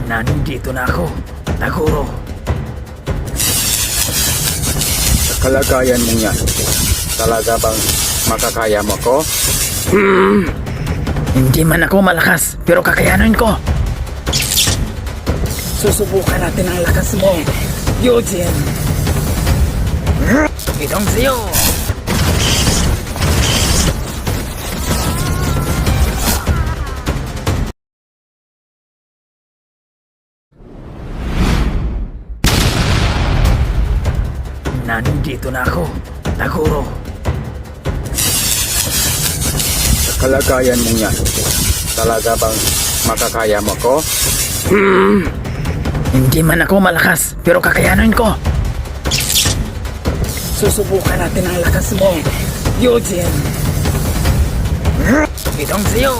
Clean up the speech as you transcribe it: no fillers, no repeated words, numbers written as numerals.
Nandito na ako, Taguro. Sa kalagayan mong yan, talaga bang makakaya mo ko? Hindi man ako malakas, pero kakayanin ko. Susubukan natin ang lakas mo, Eugene. Itong siyo. Nandito na ako, Taguro. Sa kalagayan mong yan, talaga bang makakaya mo ko? Hindi man ako malakas, pero kakayanin ko. Susubukan natin ang lakas mo, Eugene. Itong siyo.